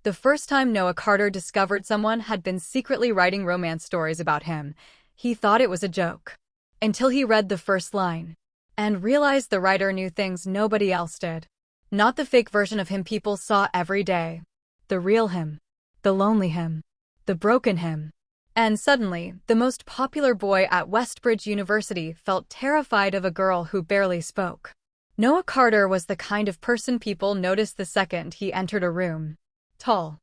The first time Noah Carter discovered someone had been secretly writing romance stories about him, he thought it was a joke. Until he read the first line and realized the writer knew things nobody else did. Not the fake version of him people saw every day. The real him. The lonely him. The broken him. And suddenly, the most popular boy at Westbridge University felt terrified of a girl who barely spoke. Noah Carter was the kind of person people noticed the second he entered a room. Tall.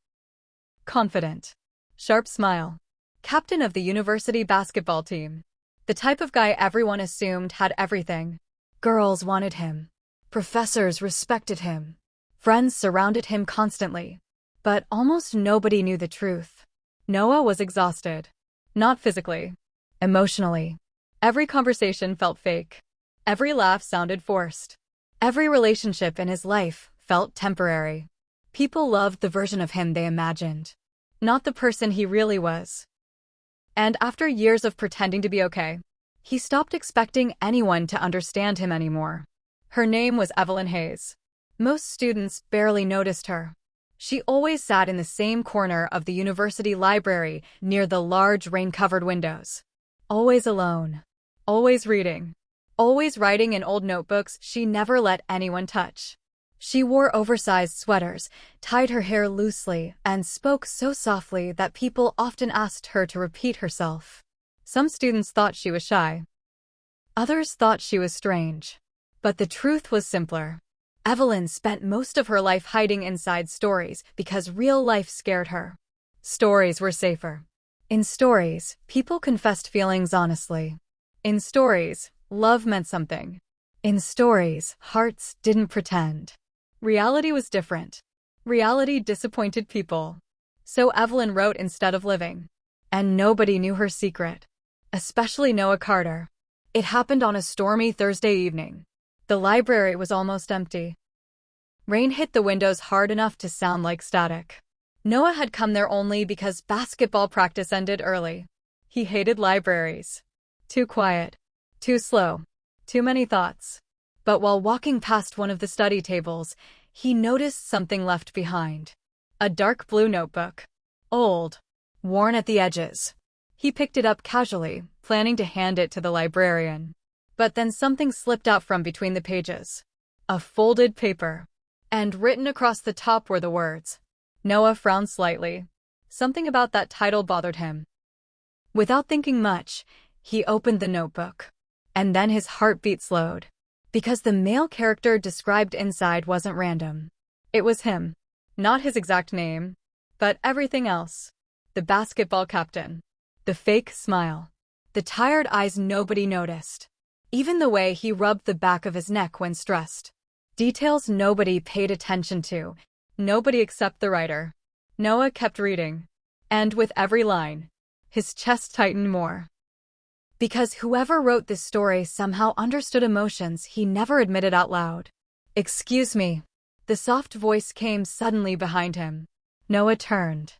Confident. Sharp smile. Captain of the university basketball team. The type of guy everyone assumed had everything. Girls wanted him. Professors respected him. Friends surrounded him constantly. But almost nobody knew the truth. Noah was exhausted. Not physically. Emotionally. Every conversation felt fake. Every laugh sounded forced. Every relationship in his life felt temporary. People loved the version of him they imagined, not the person he really was. And after years of pretending to be okay, he stopped expecting anyone to understand him anymore. Her name was Evelyn Hayes. Most students barely noticed her. She always sat in the same corner of the university library near the large rain-covered windows. Always alone. Always reading. Always writing in old notebooks she never let anyone touch. She wore oversized sweaters, tied her hair loosely, and spoke so softly that people often asked her to repeat herself. Some students thought she was shy. Others thought she was strange. But the truth was simpler. Evelyn spent most of her life hiding inside stories because real life scared her. Stories were safer. In stories, people confessed feelings honestly. In stories, love meant something. In stories, hearts didn't pretend. Reality was different. Reality disappointed people. So Evelyn wrote instead of living. And nobody knew her secret. Especially Noah Carter. It happened on a stormy Thursday evening. The library was almost empty. Rain hit the windows hard enough to sound like static. Noah had come there only because basketball practice ended early. He hated libraries. Too quiet. Too slow. Too many thoughts. But while walking past one of the study tables, he noticed something left behind. A dark blue notebook. Old. Worn at the edges. He picked it up casually, planning to hand it to the librarian. But then something slipped out from between the pages. A folded paper. And written across the top were the words. Noah frowned slightly. Something about that title bothered him. Without thinking much, he opened the notebook. And then his heartbeat slowed. Because the male character described inside wasn't random. It was him. Not his exact name, but everything else. The basketball captain. The fake smile. The tired eyes nobody noticed. Even the way he rubbed the back of his neck when stressed. Details nobody paid attention to. Nobody except the writer. Noah kept reading. And with every line, his chest tightened more. Because whoever wrote this story somehow understood emotions he never admitted out loud. "Excuse me." The soft voice came suddenly behind him. Noah turned.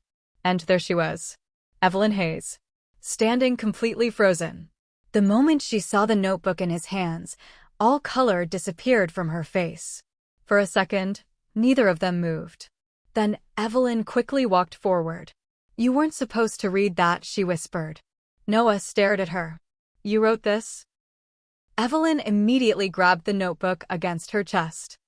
And there she was. Evelyn Hayes. Standing completely frozen. The moment she saw the notebook in his hands, all color disappeared from her face. For a second, neither of them moved. Then Evelyn quickly walked forward. "You weren't supposed to read that," she whispered. Noah stared at her. "You wrote this?" Evelyn immediately grabbed the notebook against her chest.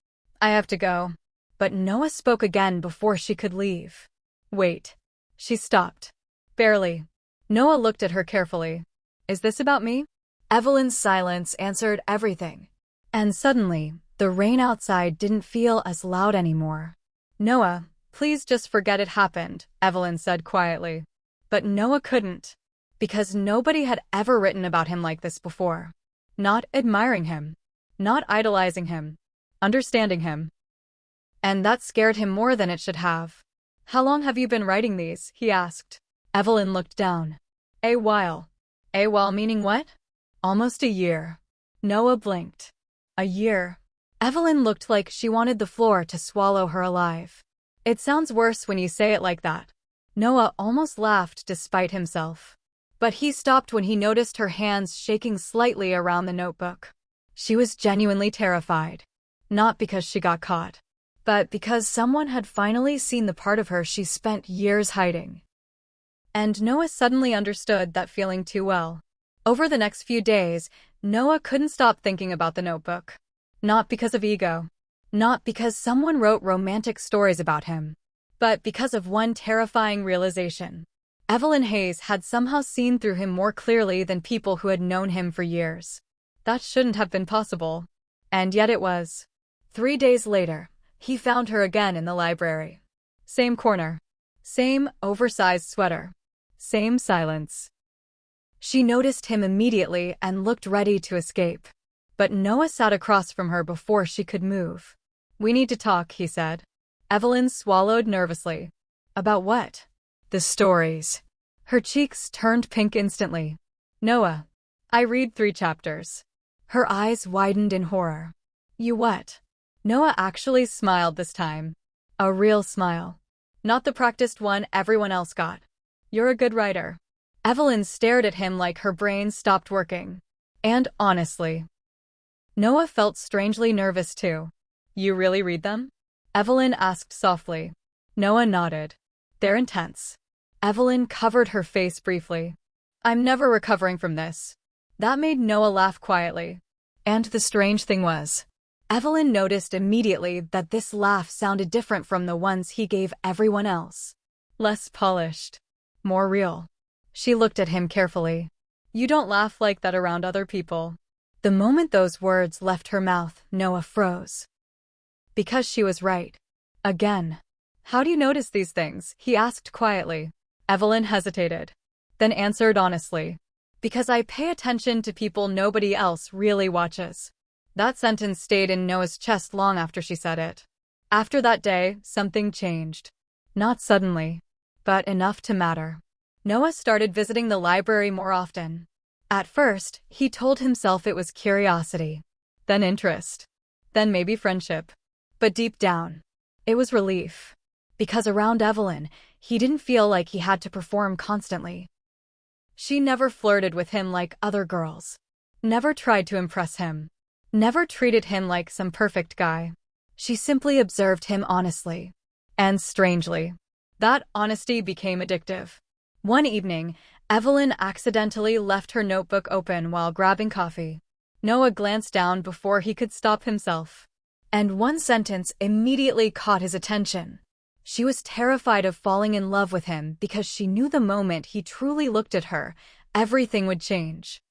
"I have to go." But Noah spoke again before she could leave. "Wait." She stopped. "Barely." Noah looked at her carefully. "Is this about me?" Evelyn's silence answered everything. And suddenly, the rain outside didn't feel as loud anymore. "Noah, please just forget it happened," Evelyn said quietly. But Noah couldn't. Because nobody had ever written about him like this before. Not admiring him. Not idolizing him. Understanding him. And that scared him more than it should have. "How long have you been writing these?" he asked. Evelyn looked down. "A while." "A while meaning what?" "Almost a year." Noah blinked. "A year?" Evelyn looked like she wanted the floor to swallow her alive. "It sounds worse when you say it like that." Noah almost laughed despite himself. But he stopped when he noticed her hands shaking slightly around the notebook. She was genuinely terrified. Not because she got caught, but because someone had finally seen the part of her she spent years hiding. And Noah suddenly understood that feeling too well. Over the next few days, Noah couldn't stop thinking about the notebook. Not because of ego. Not because someone wrote romantic stories about him. But because of one terrifying realization. Evelyn Hayes had somehow seen through him more clearly than people who had known him for years. That shouldn't have been possible. And yet it was. 3 days later, he found her again in the library. Same corner. Same oversized sweater. Same silence. She noticed him immediately and looked ready to escape. But Noah sat across from her before she could move. "We need to talk," he said. Evelyn swallowed nervously. "About what?" "The stories." Her cheeks turned pink instantly. "Noah, I read 3 chapters." Her eyes widened in horror. "You what?" Noah actually smiled this time. A real smile. Not the practiced one everyone else got. "You're a good writer." Evelyn stared at him like her brain stopped working. And honestly, Noah felt strangely nervous too. "You really read them?" Evelyn asked softly. Noah nodded. "They're intense." Evelyn covered her face briefly. "I'm never recovering from this." That made Noah laugh quietly. And the strange thing was, Evelyn noticed immediately that this laugh sounded different from the ones he gave everyone else. Less polished. More real. She looked at him carefully. "You don't laugh like that around other people." The moment those words left her mouth, Noah froze. Because she was right. Again. "How do you notice these things?" he asked quietly. Evelyn hesitated. Then answered honestly. "Because I pay attention to people nobody else really watches." That sentence stayed in Noah's chest long after she said it. After that day, something changed. Not suddenly, but enough to matter. Noah started visiting the library more often. At first, he told himself it was curiosity, then interest, then maybe friendship. But deep down, it was relief. Because around Evelyn, he didn't feel like he had to perform constantly. She never flirted with him like other girls. Never tried to impress him. Never treated him like some perfect guy. She simply observed him honestly. And strangely, that honesty became addictive. One evening, Evelyn accidentally left her notebook open while grabbing coffee. Noah glanced down before he could stop himself. And one sentence immediately caught his attention. She was terrified of falling in love with him because she knew the moment he truly looked at her, everything would change.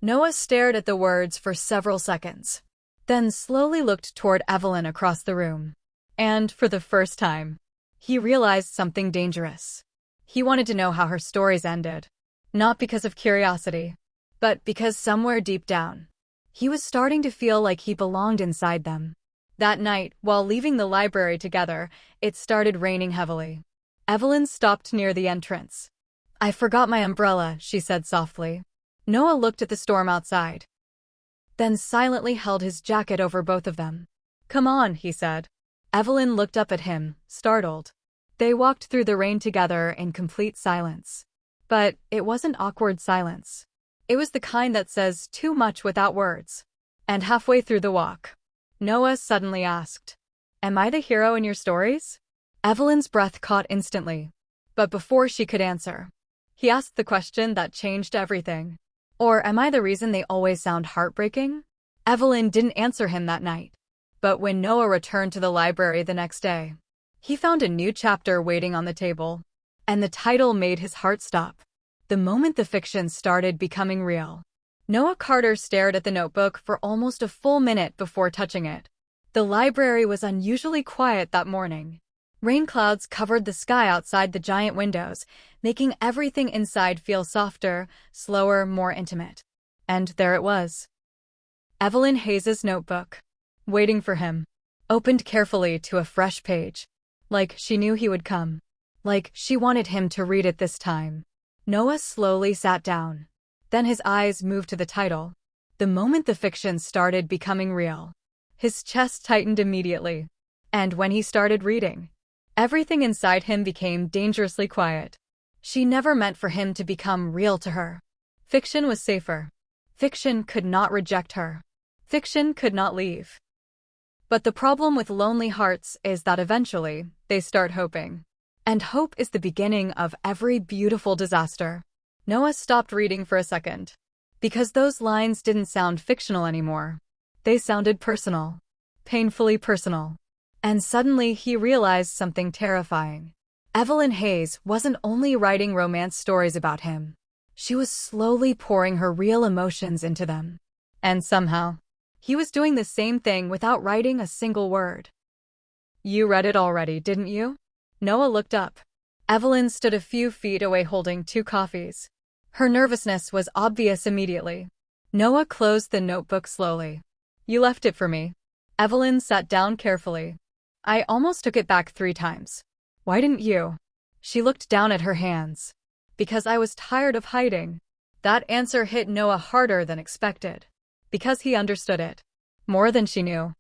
Noah stared at the words for several seconds, then slowly looked toward Evelyn across the room. And, for the first time, he realized something dangerous. He wanted to know how her stories ended. Not because of curiosity, but because somewhere deep down, he was starting to feel like he belonged inside them. That night, while leaving the library together, it started raining heavily. Evelyn stopped near the entrance. "I forgot my umbrella," she said softly. Noah looked at the storm outside, then silently held his jacket over both of them. "Come on," he said. Evelyn looked up at him, startled. They walked through the rain together in complete silence. But it wasn't awkward silence. It was the kind that says too much without words. And halfway through the walk, Noah suddenly asked, "Am I the hero in your stories?" Evelyn's breath caught instantly. But before she could answer, he asked the question that changed everything. "Or am I the reason they always sound heartbreaking?" Evelyn didn't answer him that night. But when Noah returned to the library the next day, he found a new chapter waiting on the table. And the title made his heart stop. The moment the fiction started becoming real. Noah Carter stared at the notebook for almost a full minute before touching it. The library was unusually quiet that morning. Rain clouds covered the sky outside the giant windows, making everything inside feel softer, slower, more intimate. And there it was. Evelyn Hayes's notebook, waiting for him, opened carefully to a fresh page. Like she knew he would come. Like she wanted him to read it this time. Noah slowly sat down. Then his eyes moved to the title. The moment the fiction started becoming real, his chest tightened immediately. And when he started reading, everything inside him became dangerously quiet. She never meant for him to become real to her. Fiction was safer. Fiction could not reject her. Fiction could not leave. But the problem with lonely hearts is that eventually, they start hoping. And hope is the beginning of every beautiful disaster. Noah stopped reading for a second. Because those lines didn't sound fictional anymore. They sounded personal. Painfully personal. And suddenly he realized something terrifying. Evelyn Hayes wasn't only writing romance stories about him. She was slowly pouring her real emotions into them. And somehow, he was doing the same thing without writing a single word. You read it already, didn't you? Noah looked up. Evelyn stood a few feet away holding 2 coffees. Her nervousness was obvious immediately. Noah closed the notebook slowly. You left it for me. Evelyn sat down carefully. I almost took it back 3 times. Why didn't you? She looked down at her hands. Because I was tired of hiding. That answer hit Noah harder than expected. Because he understood it. More than she knew.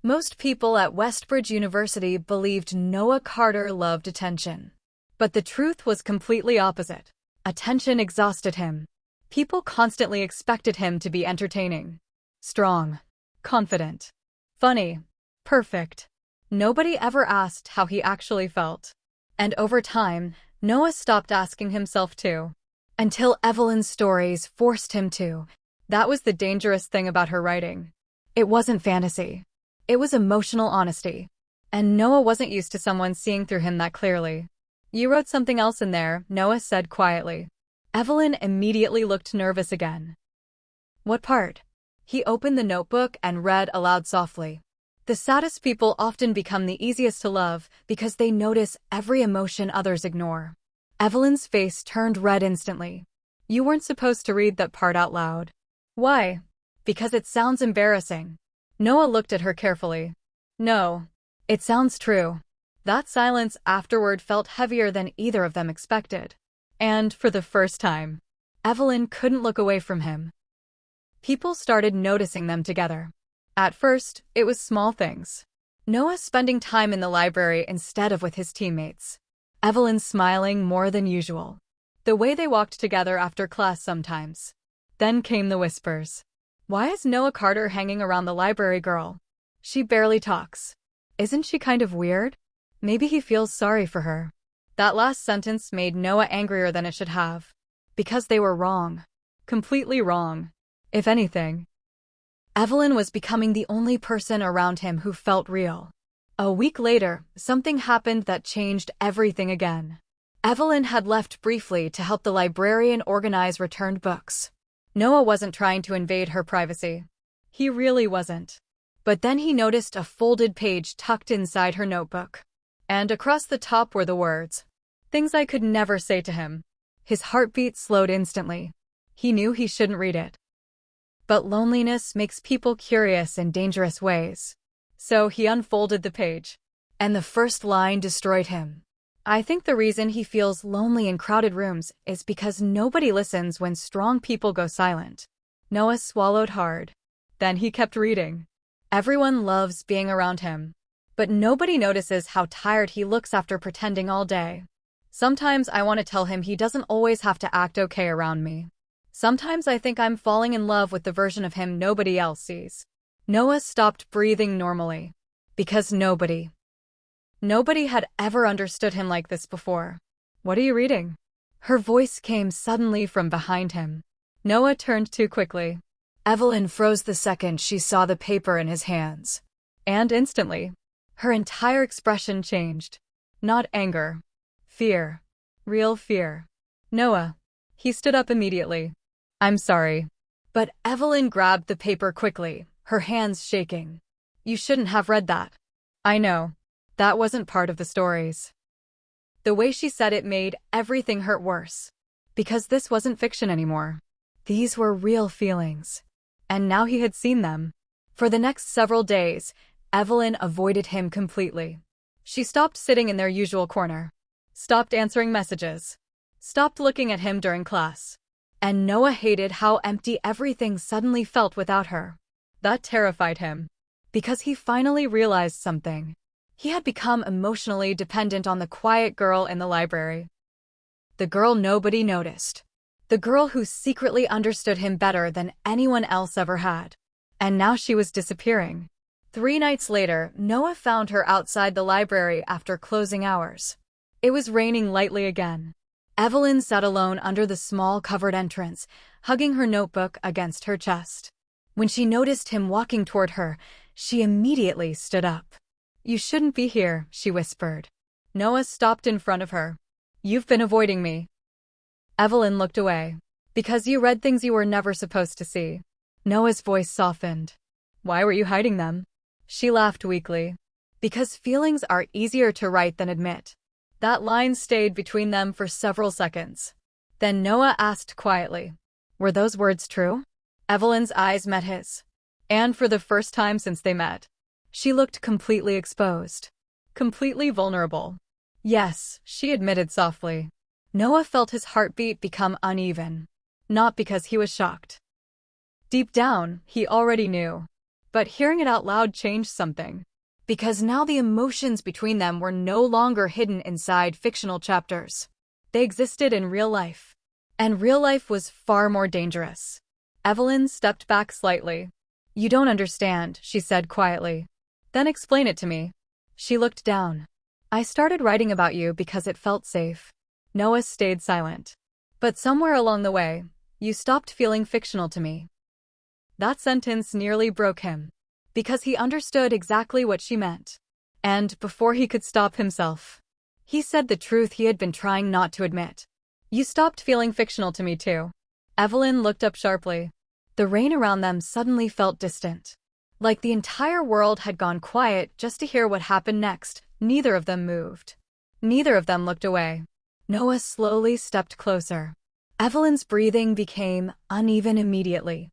Most people at Westbridge University believed Noah Carter loved attention. But the truth was completely opposite. Attention exhausted him. People constantly expected him to be entertaining. Strong. Confident. Funny. Perfect. Nobody ever asked how he actually felt. And over time, Noah stopped asking himself too. Until Evelyn's stories forced him to. That was the dangerous thing about her writing. It wasn't fantasy. It was emotional honesty. And Noah wasn't used to someone seeing through him that clearly. You wrote something else in there, Noah said quietly. Evelyn immediately looked nervous again. What part? He opened the notebook and read aloud softly. The saddest people often become the easiest to love because they notice every emotion others ignore. Evelyn's face turned red instantly. You weren't supposed to read that part out loud. Why? Because it sounds embarrassing. Noah looked at her carefully. No. It sounds true. That silence afterward felt heavier than either of them expected. And, for the first time, Evelyn couldn't look away from him. People started noticing them together. At first, it was small things. Noah spending time in the library instead of with his teammates. Evelyn smiling more than usual. The way they walked together after class sometimes. Then came the whispers. Why is Noah Carter hanging around the library girl? She barely talks. Isn't she kind of weird? Maybe he feels sorry for her. That last sentence made Noah angrier than it should have. Because they were wrong. Completely wrong. If anything. Evelyn was becoming the only person around him who felt real. A week later, something happened that changed everything again. Evelyn had left briefly to help the librarian organize returned books. Noah wasn't trying to invade her privacy. He really wasn't. But then he noticed a folded page tucked inside her notebook. And across the top were the words, "Things I could never say to him." His heartbeat slowed instantly. He knew he shouldn't read it. But loneliness makes people curious in dangerous ways. So he unfolded the page. And the first line destroyed him. I think the reason he feels lonely in crowded rooms is because nobody listens when strong people go silent. Noah swallowed hard. Then he kept reading. Everyone loves being around him. But nobody notices how tired he looks after pretending all day. Sometimes I want to tell him he doesn't always have to act okay around me. Sometimes I think I'm falling in love with the version of him nobody else sees. Noah stopped breathing normally. Because nobody had ever understood him like this before. What are you reading? Her voice came suddenly from behind him. Noah turned too quickly. Evelyn froze the second she saw the paper in his hands. And instantly, her entire expression changed. Not anger. Fear. Real fear. Noah. He stood up immediately. I'm sorry. But Evelyn grabbed the paper quickly, her hands shaking. You shouldn't have read that. I know. That wasn't part of the stories. The way she said it made everything hurt worse. Because this wasn't fiction anymore. These were real feelings. And now he had seen them. For the next several days, Evelyn avoided him completely. She stopped sitting in their usual corner. Stopped answering messages. Stopped looking at him during class. And Noah hated how empty everything suddenly felt without her. That terrified him. Because he finally realized something. He had become emotionally dependent on the quiet girl in the library. The girl nobody noticed. The girl who secretly understood him better than anyone else ever had. And now she was disappearing. 3 nights later, Noah found her outside the library after closing hours. It was raining lightly again. Evelyn sat alone under the small covered entrance, hugging her notebook against her chest. When she noticed him walking toward her, she immediately stood up. "You shouldn't be here," she whispered. Noah stopped in front of her. "You've been avoiding me." Evelyn looked away. "Because you read things you were never supposed to see." Noah's voice softened. "Why were you hiding them?" She laughed weakly. "Because feelings are easier to write than admit." That line stayed between them for several seconds. Then Noah asked quietly, "Were those words true?" Evelyn's eyes met his. And for the first time since they met, she looked completely exposed. Completely vulnerable. "Yes," she admitted softly. Noah felt his heartbeat become uneven. Not because he was shocked. Deep down, he already knew. But hearing it out loud changed something. Because now the emotions between them were no longer hidden inside fictional chapters. They existed in real life. And real life was far more dangerous. Evelyn stepped back slightly. "You don't understand," she said quietly. "Then explain it to me." She looked down. "I started writing about you because it felt safe." Noah stayed silent. "But somewhere along the way, you stopped feeling fictional to me." That sentence nearly broke him. Because he understood exactly what she meant. And before he could stop himself, he said the truth he had been trying not to admit. "You stopped feeling fictional to me too." Evelyn looked up sharply. The rain around them suddenly felt distant. Like the entire world had gone quiet just to hear what happened next. Neither of them moved. Neither of them looked away. Noah slowly stepped closer. Evelyn's breathing became uneven immediately.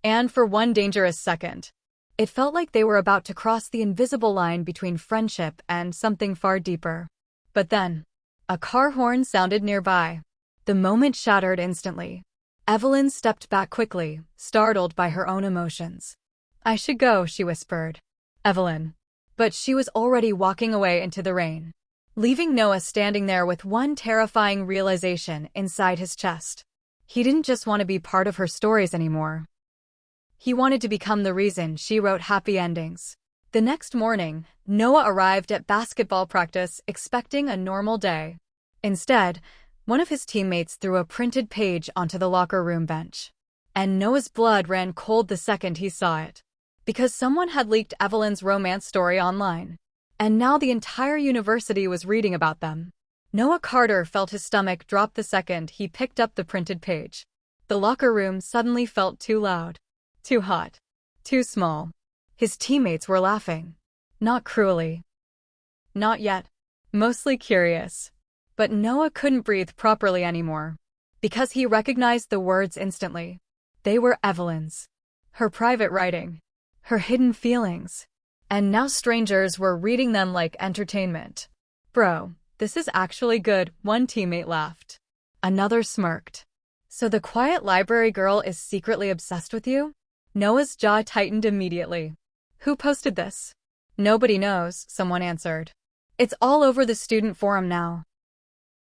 And for one dangerous second, it felt like they were about to cross the invisible line between friendship and something far deeper. But then, a car horn sounded nearby. The moment shattered instantly. Evelyn stepped back quickly, startled by her own emotions. "I should go," she whispered. "Evelyn." But she was already walking away into the rain, leaving Noah standing there with one terrifying realization inside his chest. He didn't just want to be part of her stories anymore. He wanted to become the reason she wrote happy endings. The next morning, Noah arrived at basketball practice expecting a normal day. Instead, one of his teammates threw a printed page onto the locker room bench. And Noah's blood ran cold the second he saw it. Because someone had leaked Evelyn's romance story online. And now the entire university was reading about them. Noah Carter felt his stomach drop the second he picked up the printed page. The locker room suddenly felt too loud. Too hot. Too small. His teammates were laughing. Not cruelly. Not yet. Mostly curious. But Noah couldn't breathe properly anymore. Because he recognized the words instantly. They were Evelyn's. Her private writing. Her hidden feelings. And now strangers were reading them like entertainment. "Bro, this is actually good," one teammate laughed. Another smirked. "So the quiet library girl is secretly obsessed with you?" Noah's jaw tightened immediately. "Who posted this?" "Nobody knows," someone answered. "It's all over the student forum now."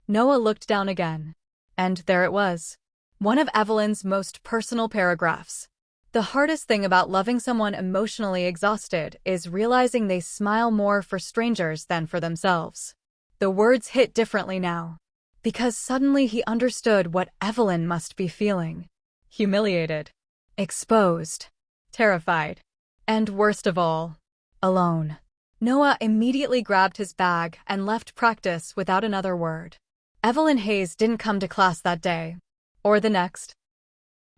Noah looked down again. And there it was. One of Evelyn's most personal paragraphs. "The hardest thing about loving someone emotionally exhausted is realizing they smile more for strangers than for themselves." The words hit differently now. Because suddenly he understood what Evelyn must be feeling. Humiliated. Exposed. Terrified. And worst of all, alone. Noah immediately grabbed his bag and left practice without another word. Evelyn Hayes didn't come to class that day. Or the next.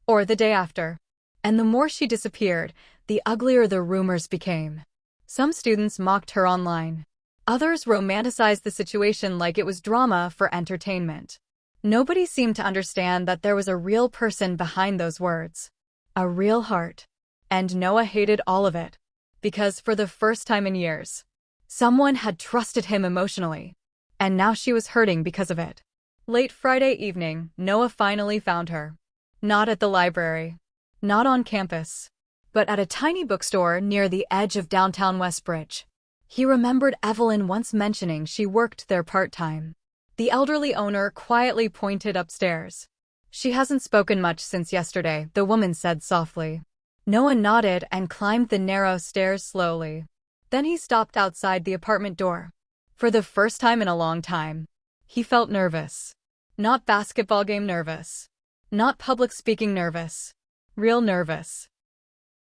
Or the day after. And the more she disappeared, the uglier the rumors became. Some students mocked her online. Others romanticized the situation like it was drama for entertainment. Nobody seemed to understand that there was a real person behind those words. A real heart. And Noah hated all of it. Because for the first time in years, someone had trusted him emotionally. And now she was hurting because of it. Late Friday evening, Noah finally found her. Not at the library. Not on campus. But at a tiny bookstore near the edge of downtown Westbridge. He remembered Evelyn once mentioning she worked there part-time. The elderly owner quietly pointed upstairs. "She hasn't spoken much since yesterday," the woman said softly. Noah nodded and climbed the narrow stairs slowly. Then he stopped outside the apartment door. For the first time in a long time, he felt nervous. Not basketball game nervous. Not public speaking nervous. Real nervous.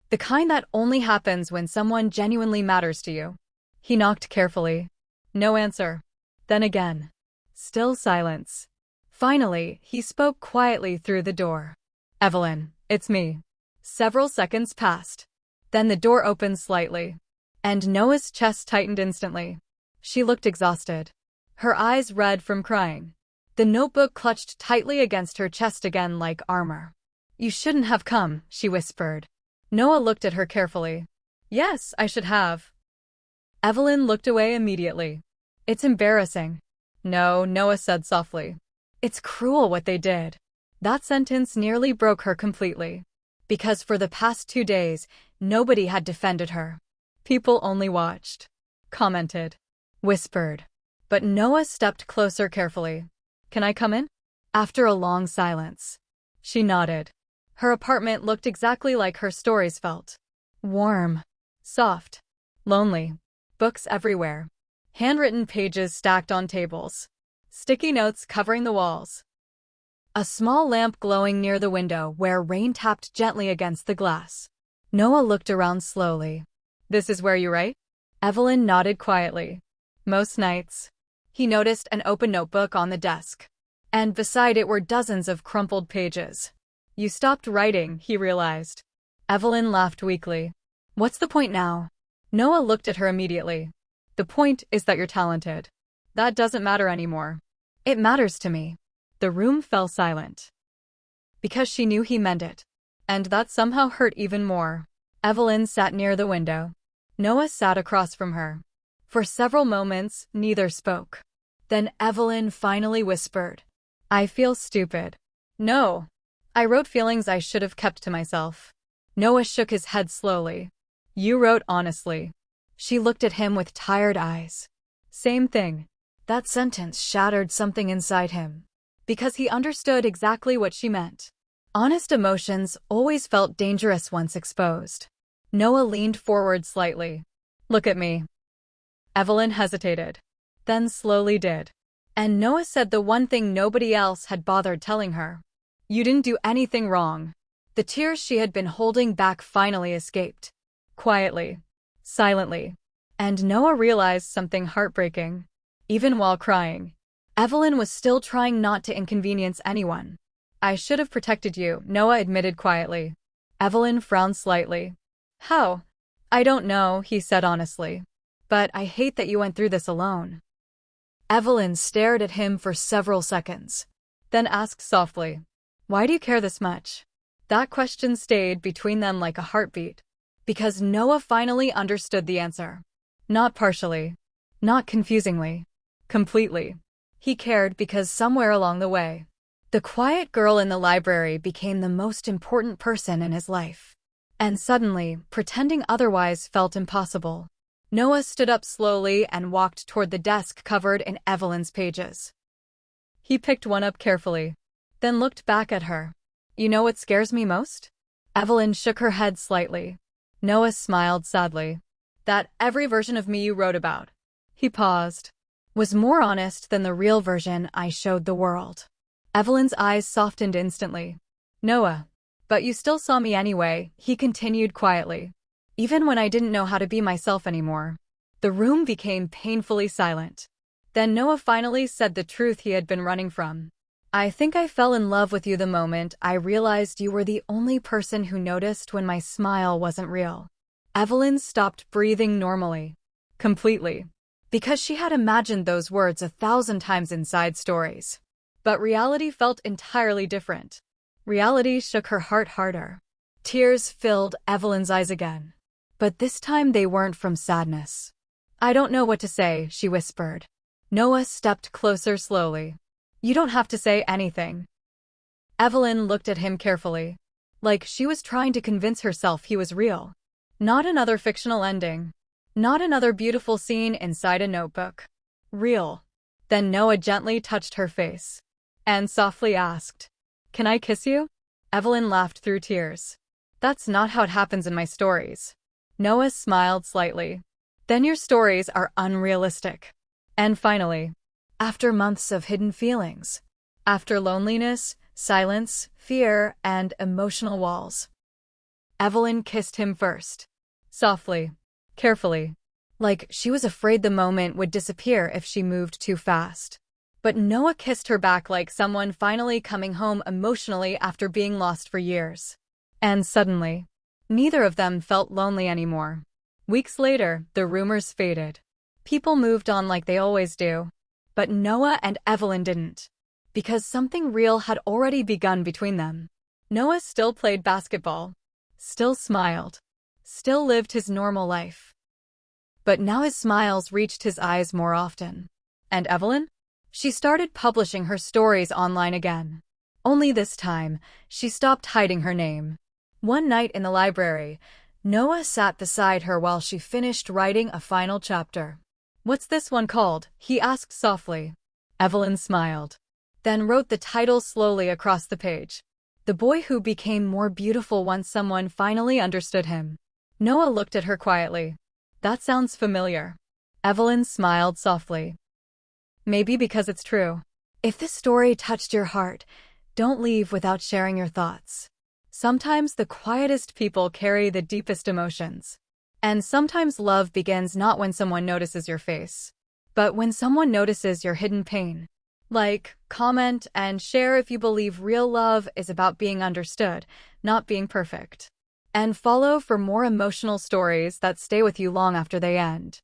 The kind that only happens when someone genuinely matters to you. He knocked carefully. No answer. Then again. Still silence. Finally, he spoke quietly through the door. "Evelyn, it's me." Several seconds passed. Then the door opened slightly. And Noah's chest tightened instantly. She looked exhausted. Her eyes red from crying. The notebook clutched tightly against her chest again like armor. "You shouldn't have come," she whispered. Noah looked at her carefully. "Yes, I should have." Evelyn looked away immediately. "It's embarrassing." "No," Noah said softly. "It's cruel what they did." That sentence nearly broke her completely. Because for the past 2 days, nobody had defended her. People only watched, commented, whispered. But Noah stepped closer carefully. "Can I come in?" After a long silence. She nodded. Her apartment looked exactly like her stories felt. Warm. Soft. Lonely. Books everywhere. Handwritten pages stacked on tables. Sticky notes covering the walls. A small lamp glowing near the window where rain tapped gently against the glass. Noah looked around slowly. "This is where you write?" Evelyn nodded quietly. "Most nights." He noticed an open notebook on the desk. And beside it were dozens of crumpled pages. "You stopped writing," he realized. Evelyn laughed weakly. "What's the point now?" Noah looked at her immediately. "The point is that you're talented. That doesn't matter anymore." "It matters to me." The room fell silent. Because she knew he meant it. And that somehow hurt even more. Evelyn sat near the window. Noah sat across from her. For several moments, neither spoke. Then Evelyn finally whispered, "I feel stupid." "No. I wrote feelings I should have kept to myself." Noah shook his head slowly. "You wrote honestly." She looked at him with tired eyes. Same thing. That sentence shattered something inside him. Because he understood exactly what she meant. Honest emotions always felt dangerous once exposed. Noah leaned forward slightly. "Look at me." Evelyn hesitated. Then slowly did. And Noah said the one thing nobody else had bothered telling her. "You didn't do anything wrong." The tears she had been holding back finally escaped. Quietly. Silently. And Noah realized something heartbreaking. Even while crying, Evelyn was still trying not to inconvenience anyone. "I should have protected you," Noah admitted quietly. Evelyn frowned slightly. "How?" "I don't know," he said honestly. "But I hate that you went through this alone." Evelyn stared at him for several seconds. Then asked softly, "Why do you care this much?" That question stayed between them like a heartbeat. Because Noah finally understood the answer. Not partially. Not confusingly. Completely. He cared because somewhere along the way, the quiet girl in the library became the most important person in his life. And suddenly, pretending otherwise felt impossible. Noah stood up slowly and walked toward the desk covered in Evelyn's pages. He picked one up carefully, then looked back at her. "You know what scares me most?" Evelyn shook her head slightly. Noah smiled sadly. "That every version of me you wrote about," he paused, "was more honest than the real version I showed the world." Evelyn's eyes softened instantly. "Noah, but you still saw me anyway," he continued quietly. "Even when I didn't know how to be myself anymore." The room became painfully silent. Then Noah finally said the truth he had been running from. "I think I fell in love with you the moment I realized you were the only person who noticed when my smile wasn't real." Evelyn stopped breathing normally. Completely. Because she had imagined those words 1,000 times inside stories. But reality felt entirely different. Reality shook her heart harder. Tears filled Evelyn's eyes again. But this time they weren't from sadness. "I don't know what to say," she whispered. Noah stepped closer slowly. "You don't have to say anything." Evelyn looked at him carefully. Like she was trying to convince herself he was real. Not another fictional ending. Not another beautiful scene inside a notebook. Real. Then Noah gently touched her face. And softly asked, "Can I kiss you?" Evelyn laughed through tears. That's not how it happens in my stories. Noah smiled slightly. Then your stories are unrealistic. And finally, after months of hidden feelings, after loneliness, silence, fear, and emotional walls, Evelyn kissed him first. Softly, carefully, like she was afraid the moment would disappear if she moved too fast. But Noah kissed her back like someone finally coming home emotionally after being lost for years. And suddenly, neither of them felt lonely anymore. Weeks later, the rumors faded. People moved on like they always do. But Noah and Evelyn didn't. Because something real had already begun between them. Noah still played basketball. Still smiled. Still lived his normal life. But now his smiles reached his eyes more often. And Evelyn? She started publishing her stories online again. Only this time, she stopped hiding her name. One night in the library, Noah sat beside her while she finished writing a final chapter. "What's this one called?" he asked softly. Evelyn smiled, then wrote the title slowly across the page. The Boy Who Became More Beautiful Once Someone Finally Understood Him. Noah looked at her quietly. That sounds familiar. Evelyn smiled softly. Maybe because it's true. If this story touched your heart, don't leave without sharing your thoughts. Sometimes the quietest people carry the deepest emotions. And sometimes love begins not when someone notices your face, but when someone notices your hidden pain. Like, comment, and share if you believe real love is about being understood, not being perfect. And follow for more emotional stories that stay with you long after they end.